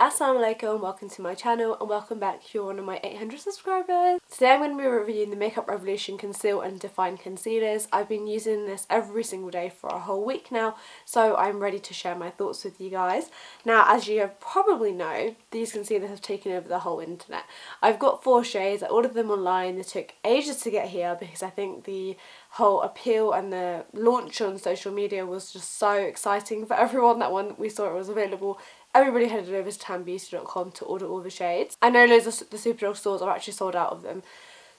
Assalamu alaikum, welcome to my channel and welcome back if you're one of my 800 subscribers. Today I'm going to be reviewing the Makeup Revolution Conceal and Define Concealers. I've been using this every single day for a whole week now, so I'm ready to share my thoughts with you guys. Now, as you have probably know, these concealers have taken over the whole internet. I've got 4 shades, I ordered them online, they took ages to get here because I think the whole appeal and the launch on social media was just so exciting for everyone that when we saw it was available, everybody headed over to tanbeauty.com to order all the shades. I know loads of the Superdrug stores are actually sold out of them.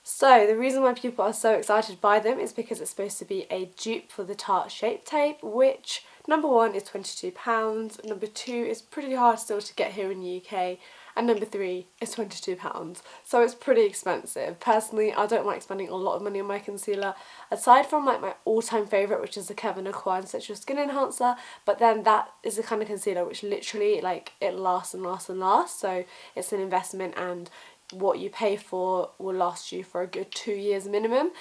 So the reason why people are so excited by them is because it's supposed to be a dupe for the Tarte Shape Tape, which number 1 is £22, number 2 is pretty hard still to get here in the UK, and number 3 is £22. So it's pretty expensive. Personally, I don't like spending a lot of money on my concealer, aside from like my all-time favourite, which is the Kevyn Aucoin Skin Enhancer, but then that is the kind of concealer which literally like it lasts and lasts and lasts, so it's an investment and what you pay for will last you for a good 2 years minimum.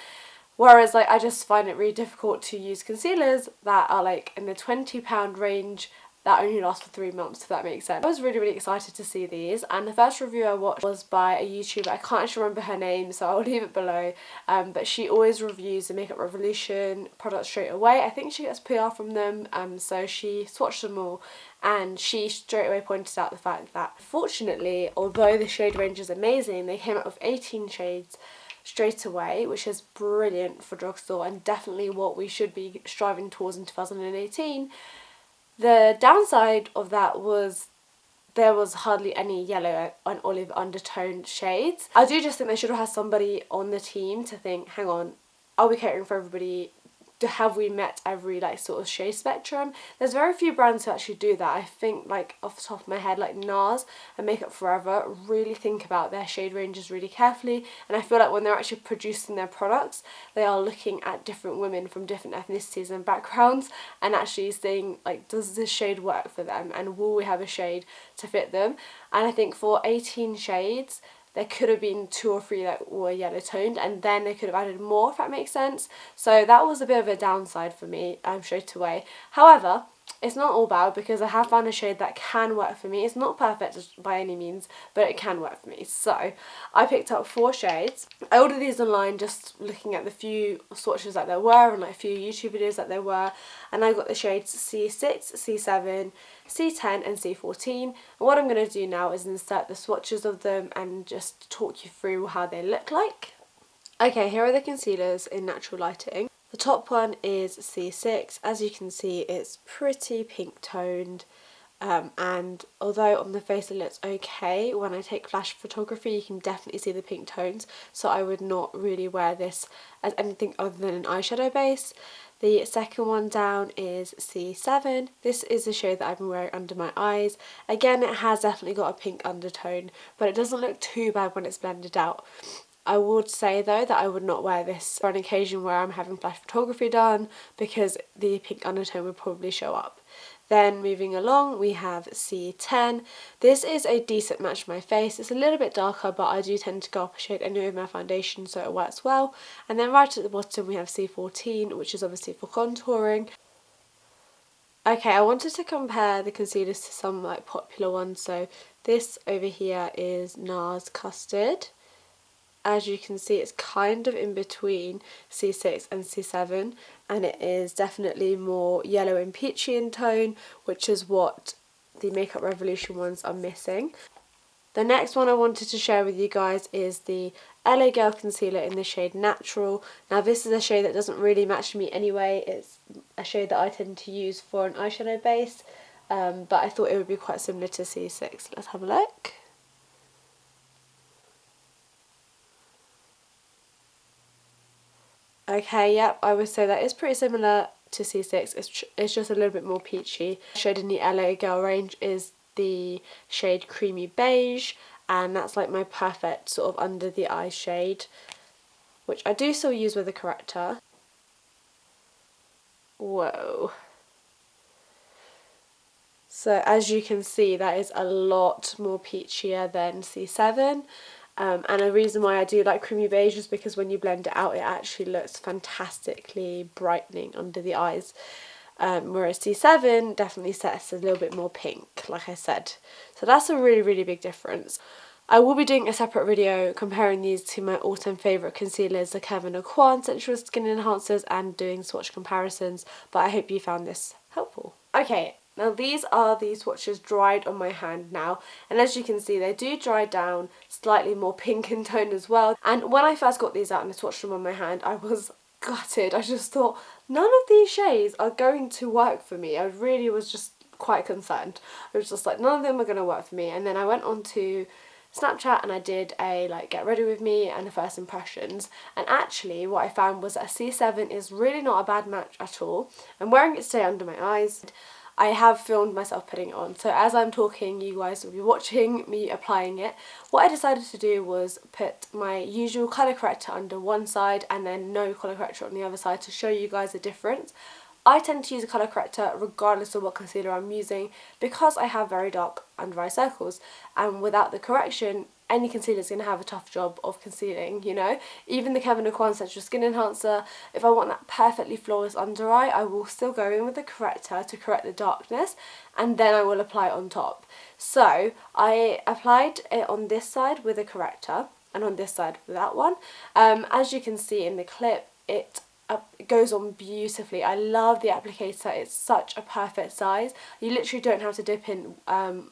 Whereas like I just find it really difficult to use concealers that are like in the £20 range that only last for 3 months, if that makes sense. I was really excited to see these, and the first review I watched was by a YouTuber. I can't actually remember her name, so I'll leave it below, but she always reviews the Makeup Revolution products straight away. I think she gets PR from them, so she swatched them all, and she straight away pointed out the fact that fortunately, although the shade range is amazing, they came out with 18 shades straight away, which is brilliant for drugstore and definitely what we should be striving towards in 2018. The downside of that was there was hardly any yellow and olive undertone shades. I do just think they should have had somebody on the team to think, hang on, are we catering for everybody? Have we met every like sort of shade spectrum? There's very few brands who actually do that. I think like off the top of my head, like Nars and Makeup Forever really think about their shade ranges really carefully, and I feel like when they're actually producing their products, they are looking at different women from different ethnicities and backgrounds and actually saying like, does this shade work for them and will we have a shade to fit them? And I think for 18 shades there could have been 2 or 3 that were yellow toned, and then they could have added more, if that makes sense. So that was a bit of a downside for me straight away. However, it's not all bad because I have found a shade that can work for me. It's not perfect by any means, but it can work for me. So I picked up 4 shades. I ordered these online just looking at the few swatches that there were and like a few YouTube videos that there were, and I got the shades C6, C7, C10 and C14, and what I'm going to do now is insert the swatches of them and just talk you through how they look like. Okay, here are the concealers in natural lighting. The top one is C6. As you can see, it's pretty pink toned, and although on the face it looks okay, when I take flash photography you can definitely see the pink tones, so I would not really wear this as anything other than an eyeshadow base. The second one down is C7. This is the shade that I've been wearing under my eyes. Again, it has definitely got a pink undertone, but it doesn't look too bad when it's blended out. I would say though that I would not wear this for an occasion where I'm having flash photography done because the pink undertone would probably show up. Then moving along we have C10. This is a decent match for my face. It's a little bit darker, but I do tend to go up a shade anyway with my foundation, so it works well. And then right at the bottom we have C14, which is obviously for contouring. Okay, I wanted to compare the concealers to some like popular ones. So this over here is Nars Custard. As you can see, it's kind of in between C6 and C7, and it is definitely more yellow and peachy in tone, which is what the Makeup Revolution ones are missing. The next one I wanted to share with you guys is the LA Girl Concealer in the shade Natural. Now this is a shade that doesn't really match me anyway. It's a shade that I tend to use for an eyeshadow base, but I thought it would be quite similar to C6. Let's have a look. Okay, yep, I would say that is pretty similar to C6, it's just a little bit more peachy. The shade in the LA Girl range is the shade Creamy Beige, and that's like my perfect sort of under the eye shade, which I do still use with a corrector. Whoa. So as you can see, that is a lot more peachier than C7. And a reason why I do like Creamy Beige is because when you blend it out, it actually looks fantastically brightening under the eyes. whereas C7 definitely sets a little bit more pink, like I said. So that's a really, really big difference. I will be doing a separate video comparing these to my all-time favourite concealers, the Kevyn Aucoin Sensual Skin Enhancers, and doing swatch comparisons, but I hope you found this helpful. Okay, now these are the swatches dried on my hand now, and as you can see they do dry down slightly more pink in tone as well. And when I first got these out and I swatched them on my hand, I was gutted. I just thought none of these shades are going to work for me. I really was just quite concerned. I was just like, none of them are going to work for me. And then I went on to Snapchat and I did a get ready with me and the first impressions, and actually what I found was that a C7 is really not a bad match at all. I'm wearing it today under my eyes. I have filmed myself putting it on, so as I'm talking you guys will be watching me applying it. What I decided to do was put my usual colour corrector under one side and then no colour corrector on the other side to show you guys the difference. I tend to use a colour corrector regardless of what concealer I'm using because I have very dark under eye circles, and without the correction any concealer is going to have a tough job of concealing, you know. Even the Kevyn Aucoin Sensual Skin Enhancer, if I want that perfectly flawless under eye, I will still go in with the corrector to correct the darkness and then I will apply it on top. So I applied it on this side with a corrector and on this side with that one. As you can see in the clip, it goes on beautifully. I love the applicator, it's such a perfect size. You literally don't have to dip in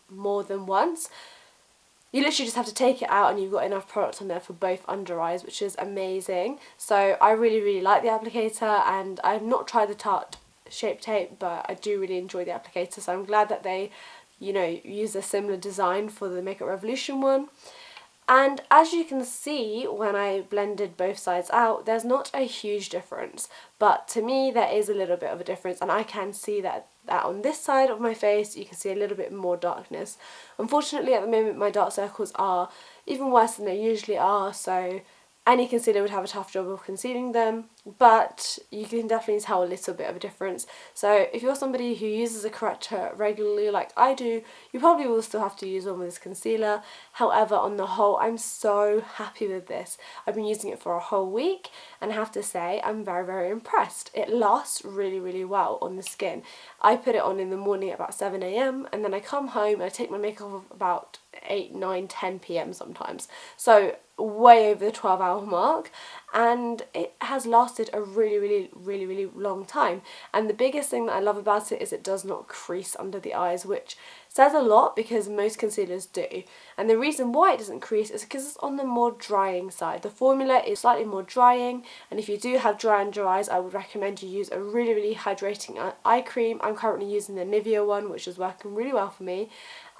more than once. You literally just have to take it out and you've got enough product on there for both under eyes, which is amazing. So I really, really like the applicator, and I've not tried the Tarte Shape Tape, but I do really enjoy the applicator, so I'm glad that they, you know, use a similar design for the Makeup Revolution one. And as you can see when I blended both sides out, there's not a huge difference, but to me there is a little bit of a difference, and I can see that on this side of my face you can see a little bit more darkness. Unfortunately at the moment my dark circles are even worse than they usually are, so any concealer would have a tough job of concealing them, but you can definitely tell a little bit of a difference. So if you're somebody who uses a corrector regularly like I do, you probably will still have to use one with this concealer. However, on the whole, I'm so happy with this. I've been using it for a whole week and I have to say I'm very, very impressed. It lasts really, really well on the skin. I put it on in the morning at about 7 AM and then I come home and I take my makeup off about 8, 9, 10 PM sometimes. So way over the 12-hour mark, and it has lasted a really long time. And the biggest thing that I love about it is it does not crease under the eyes, which says a lot because most concealers do. And the reason why it doesn't crease is because it's on the more drying side. The formula is slightly more drying, and if you do have dry under eyes, I would recommend you use a really hydrating eye cream. I'm currently using the Nivea one, which is working really well for me.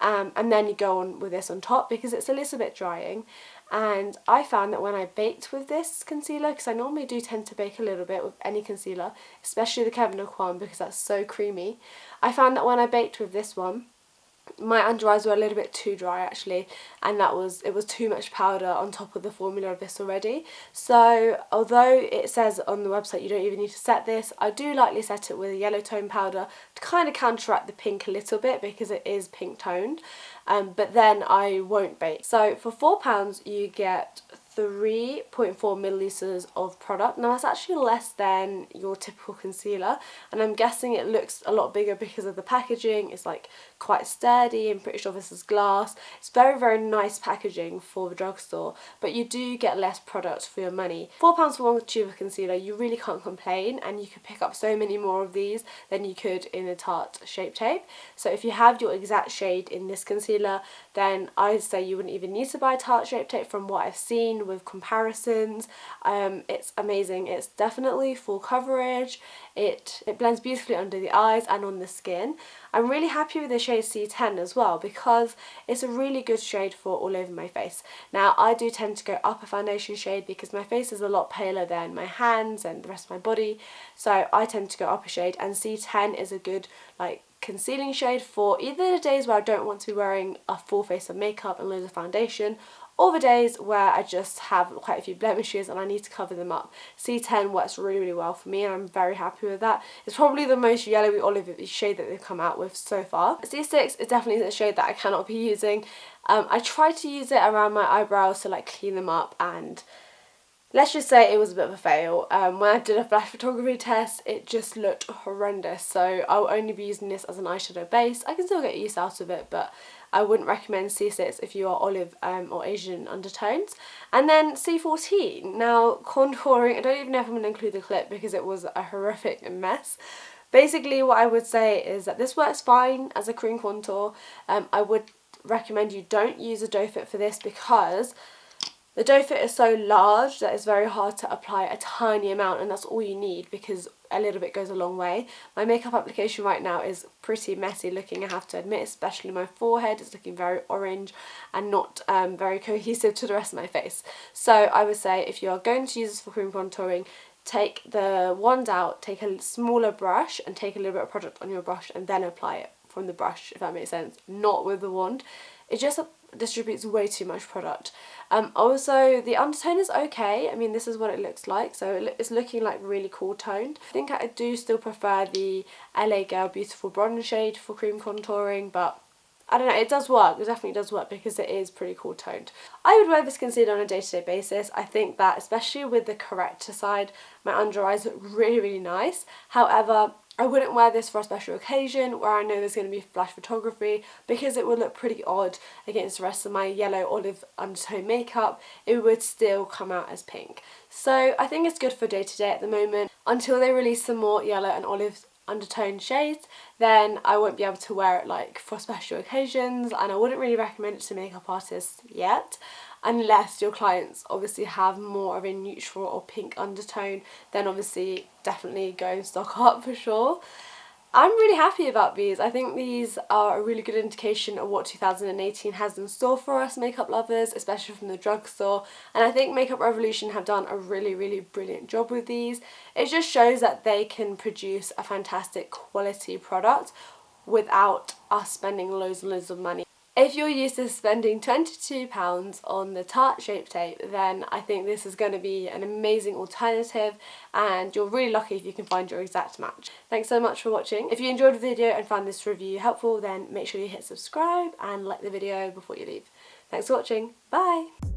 And then you go on with this on top because it's a little bit drying. And I found that when I baked with this concealer, because I normally do tend to bake a little bit with any concealer, especially the Kevyn Aucoin because that's so creamy, I found that when I baked with this one, my under eyes were a little bit too dry actually, and it was too much powder on top of the formula of this already. So although it says on the website you don't even need to set this, I do lightly set it with a yellow tone powder to kind of counteract the pink a little bit because it is pink toned, but then I won't bake. So for £4 you get 3.4 millilitres of product. Now that's actually less than your typical concealer, and I'm guessing it looks a lot bigger because of the packaging. It's like quite sturdy, I'm pretty sure this is glass. It's very nice packaging for the drugstore, but you do get less product for your money. £4 for one tube of concealer, you really can't complain, and you could pick up so many more of these than you could in a Tarte Shape Tape. So if you have your exact shade in this concealer, then I'd say you wouldn't even need to buy Tarte Shape Tape from what I've seen with comparisons. It's amazing. It's definitely full coverage. It blends beautifully under the eyes and on the skin. I'm really happy with the shade C10 as well because it's a really good shade for all over my face. Now I do tend to go up a foundation shade because my face is a lot paler than my hands and the rest of my body, so I tend to go up a shade, and C10 is a good concealing shade for either the days where I don't want to be wearing a full face of makeup and loads of foundation, or the days where I just have quite a few blemishes and I need to cover them up. C10 works really well for me and I'm very happy with that. It's probably the most yellowy olive shade that they've come out with so far. C6 is definitely a shade that I cannot be using. I try to use it around my eyebrows to clean them up and Let's just say it was a bit of a fail. When I did a flash photography test, it just looked horrendous. So I'll only be using this as an eyeshadow base. I can still get use out of it, but I wouldn't recommend C6 if you are olive or Asian undertones. And then C14. Now, contouring, I don't even know if I'm going to include the clip because it was a horrific mess. Basically, what I would say is that this works fine as a cream contour. I would recommend you don't use a doe foot for this because the doe foot is so large that it's very hard to apply a tiny amount, and that's all you need because a little bit goes a long way. My makeup application right now is pretty messy looking, I have to admit, especially my forehead. It's looking very orange and not very cohesive to the rest of my face. So I would say if you are going to use this for cream contouring, take the wand out, take a smaller brush and take a little bit of product on your brush and then apply it from the brush, if that makes sense, not with the wand. It just distributes way too much product. Also, the undertone is okay. I mean, this is what it looks like, so it's looking like really cool toned. I think I do still prefer the LA Girl Beautiful Bronze shade for cream contouring, but I don't know, it does work. It definitely does work because it is pretty cool toned. I would wear this concealer on a day-to-day basis. I think that, especially with the corrector side, my under eyes look really, really nice. However, I wouldn't wear this for a special occasion where I know there's going to be flash photography because it would look pretty odd against the rest of my yellow olive undertone makeup. It would still come out as pink. So I think it's good for day to day at the moment. Until they release some more yellow and olive undertone shades, then I won't be able to wear it like for special occasions, and I wouldn't really recommend it to makeup artists yet. Unless your clients obviously have more of a neutral or pink undertone, then obviously definitely go and stock up for sure. I'm really happy about these. I think these are a really good indication of what 2018 has in store for us makeup lovers, especially from the drugstore. And I think Makeup Revolution have done a really, really brilliant job with these. It just shows that they can produce a fantastic quality product without us spending loads and loads of money. If you're used to spending £22 on the Tarte Shape Tape, then I think this is going to be an amazing alternative, and you're really lucky if you can find your exact match. Thanks so much for watching. If you enjoyed the video and found this review helpful, then make sure you hit subscribe and like the video before you leave. Thanks for watching. Bye!